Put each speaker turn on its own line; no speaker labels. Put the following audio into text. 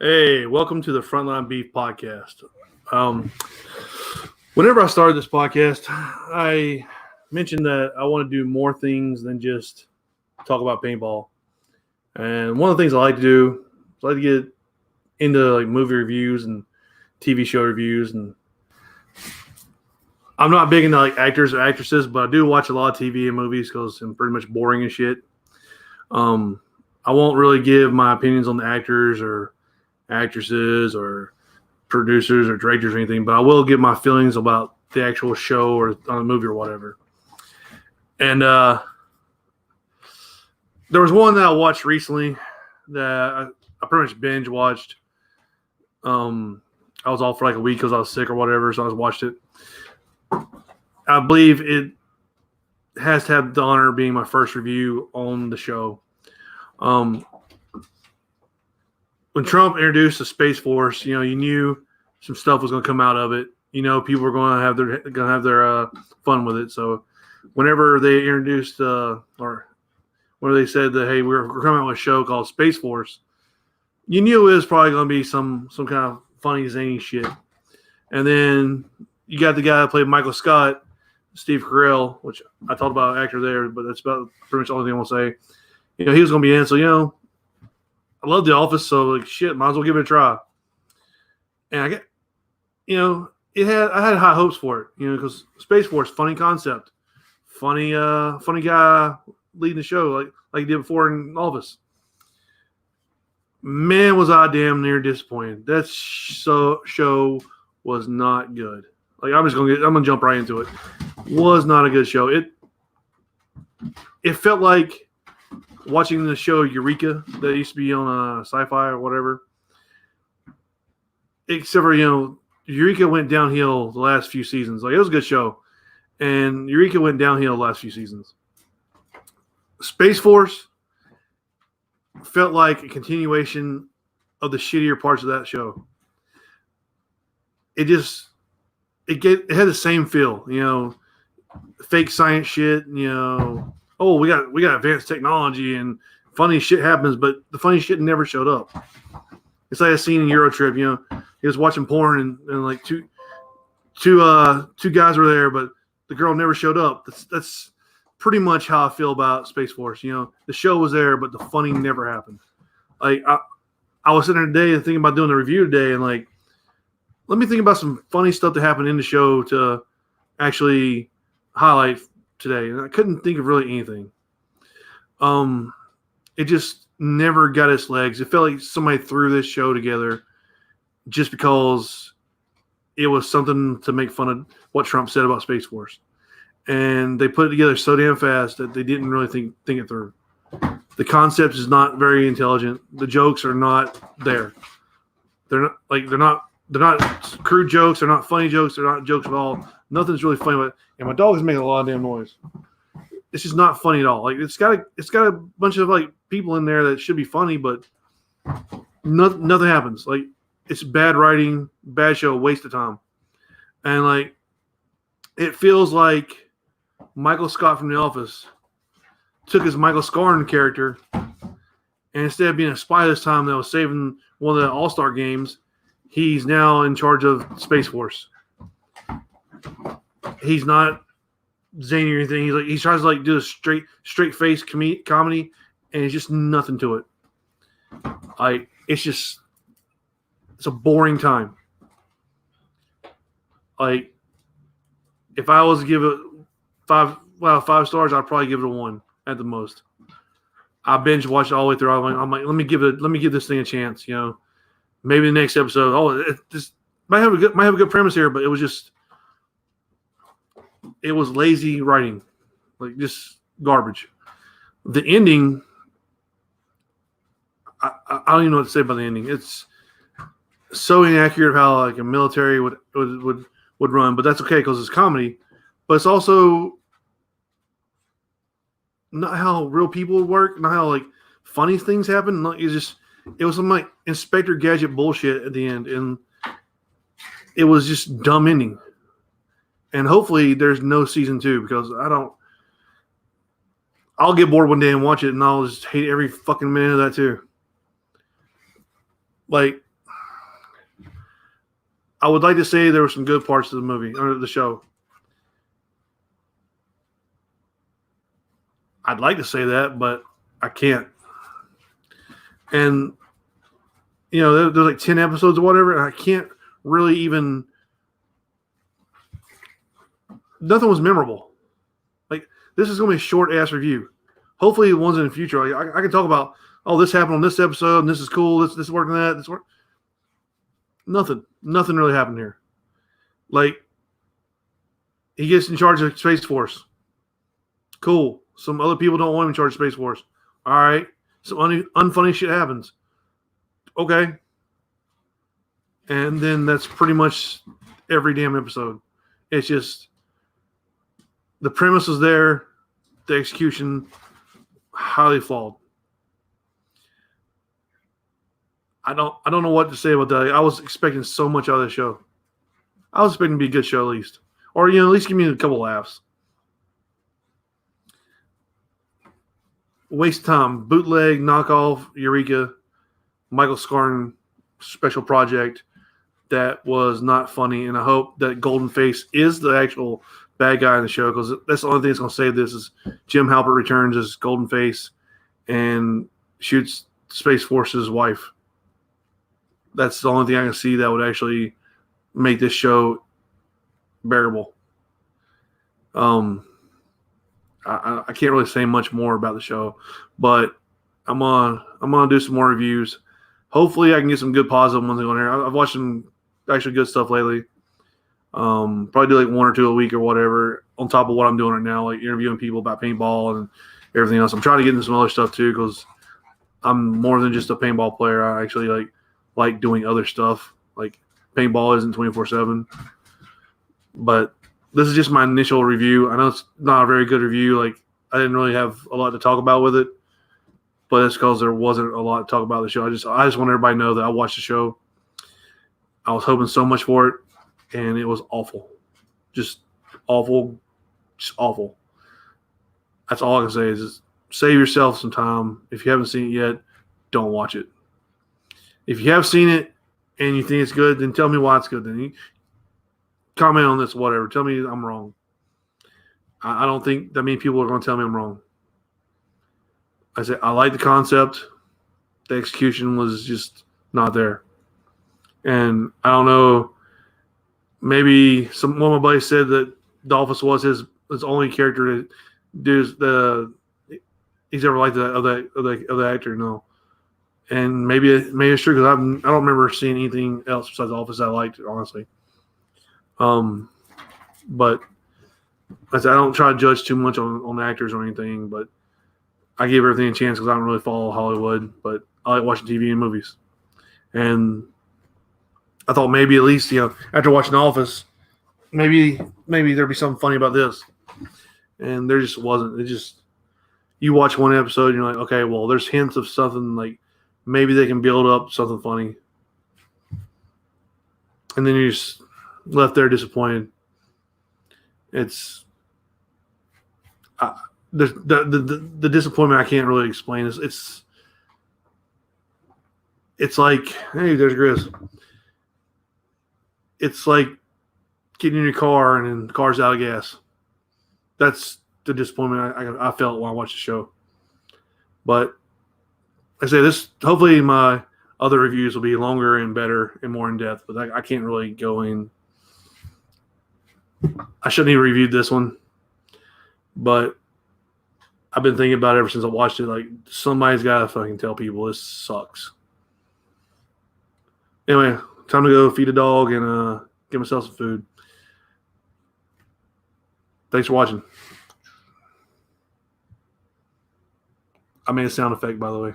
Hey, welcome to the Frontline Beef Podcast. Um, Whenever I started this podcast, I mentioned that I want to do more things than just talk about paintball. And one of the things I like to do is I like to get into like movie reviews and TV show reviews. And I'm not big into like actors or actresses, but I do watch a lot of TV and movies because I'm pretty much boring as shit. Um, I won't really give my opinions on the actors or actresses or producers or directors or anything, but I will give my feelings about the actual show or on a movie or whatever. And there was one that I watched recently that I pretty much binge watched. I was off for like a week because I was sick or whatever, so I just watched it. I believe it has to have the honor of being my first review on the show. When Trump introduced the Space Force, you knew some stuff was going to come out of it. People were going to have their fun with it. So, whenever they introduced or when they said that, hey, we're coming out with a show called Space Force, you knew it was probably going to be some kind of funny zany shit. And then you got the guy that played Michael Scott, Steve Carell, which I talked about actor there, but that's about pretty much the only thing I want to say. He was going to be in. So, I love The Office, so like shit, might as well give it a try. And I get, I had high hopes for it, because Space Force, funny concept, funny guy leading the show like he did before in Office. Man, was I damn near disappointed. That show was not good. Like I'm gonna jump right into it. Was not a good show. It felt like watching the show Eureka that used to be on Sci-Fi or whatever. Except for, Eureka went downhill the last few seasons. Like, it was a good show. And Eureka went downhill the last few seasons. Space Force felt like a continuation of the shittier parts of that show. It had the same feel, fake science shit, oh, we got advanced technology and funny shit happens, but the funny shit never showed up. It's like a scene in Euro Trip, he was watching porn and like two guys were there, but the girl never showed up. That's pretty much how I feel about Space Force. The show was there, but the funny never happened. Like I was sitting there today and thinking about doing the review today, and like, let me think about some funny stuff that happened in the show to actually highlight today, and I couldn't think of really anything. It just never got its legs. It felt like somebody threw this show together just because it was something to make fun of what Trump said about Space Force, and they put it together so damn fast that they didn't really think it through. The concept is not very intelligent. The jokes are not there. They're not crude jokes. They're not funny jokes. They're not jokes at all. Nothing's really funny about it. And my dog is making a lot of damn noise. It's just not funny at all. Like it's got a bunch of like people in there that should be funny, but nothing happens. Like it's bad writing, bad show, waste of time. And like it feels like Michael Scott from The Office took his Michael Scarn character, and instead of being a spy this time that was saving one of the All-Star games, he's now in charge of Space Force. He's not zany or anything. He tries to do a straight face comedy, and it's just nothing to it. It's a boring time. Like if I was to give it 5 stars, I'd probably give it a 1 at the most. I binge watched it all the way through. I'm like, let me give this thing a chance. Maybe the next episode. This might have a good premise here, but it was lazy writing, like just garbage. The ending, I don't even know what to say about the ending. It's so inaccurate of how like a military would run, but that's okay because it's comedy. But it's also not how real people would work, not how like funny things happen. It was some like Inspector Gadget bullshit at the end, and it was just dumb ending. And hopefully there's no season 2 because I'll get bored one day and watch it, and I'll just hate every fucking minute of that too. Like I would like to say there were some good parts of the movie or the show. I'd like to say that, but I can't. And there's like 10 episodes or whatever, and I can't really even. Nothing was memorable. Like, this is going to be a short ass review. Hopefully, the ones in the future, like, I can talk about, oh, this happened on this episode, and this is cool. This worked on that. This worked. Nothing really happened here. Like, he gets in charge of Space Force. Cool. Some other people don't want him in charge of Space Force. All right. Some unfunny shit happens. Okay. And then that's pretty much every damn episode. It's just the premise is there, the execution highly flawed. I don't know what to say about that. I was expecting so much out of the show. I was expecting to be a good show at least. Or, at least give me a couple laughs. Waste time. Bootleg, knockoff, Eureka, Michael Scarn special project that was not funny. And I hope that Golden Face is the actual bad guy in the show, because that's the only thing that's going to save this is Jim Halpert returns as Golden Face and shoots Space Force's wife. That's the only thing I can see that would actually make this show bearable. I can't really say much more about the show, but I'm gonna do some more reviews. Hopefully, I can get some good positive ones on here. I've watched some actually good stuff lately. Probably do like one or two a week or whatever, on top of what I'm doing right now, like interviewing people about paintball and everything else. I'm trying to get into some other stuff too, because I'm more than just a paintball player. I actually like doing other stuff. Like, paintball isn't 24/7, but this is just my initial review. I know it's not a very good review. Like, I didn't really have a lot to talk about with it, but it's because there wasn't a lot to talk about the show. I just want everybody to know that I watched the show. I was hoping so much for it, and it was awful. Just awful. Just awful. That's all I can say is just save yourself some time. If you haven't seen it yet, don't watch it. If you have seen it and you think it's good, then tell me why it's good. Then you comment on this, whatever. Tell me I'm wrong. I don't think that many people are going to tell me I'm wrong. I said I like the concept. The execution was just not there. And I don't know, maybe one of my buddies said that Dolphus was his only character to do he's ever liked of the actor. No. And maybe it's true, because I don't remember seeing anything else besides Office I liked, honestly. But I said I don't try to judge too much on actors or anything, but I give everything a chance because I don't really follow Hollywood, but I like watching TV and movies. And I thought maybe at least, after watching Office, maybe there'd be something funny about this. And there just wasn't. It just, you watch one episode and you're like, okay, well, there's hints of something, like maybe they can build up something funny. And then you're just left there disappointed. It's the disappointment I can't really explain. It's like, hey, there's Grizz. It's like getting in your car and then the car's out of gas. That's the disappointment I felt when I watched the show. But I say this, hopefully my other reviews will be longer and better and more in depth, but I can't really go in. I shouldn't even reviewed this one, but I've been thinking about it ever since I watched it. Like, somebody's got to fucking tell people this sucks. Anyway, time to go feed a dog and get myself some food. Thanks for watching. I made a sound effect, by the way.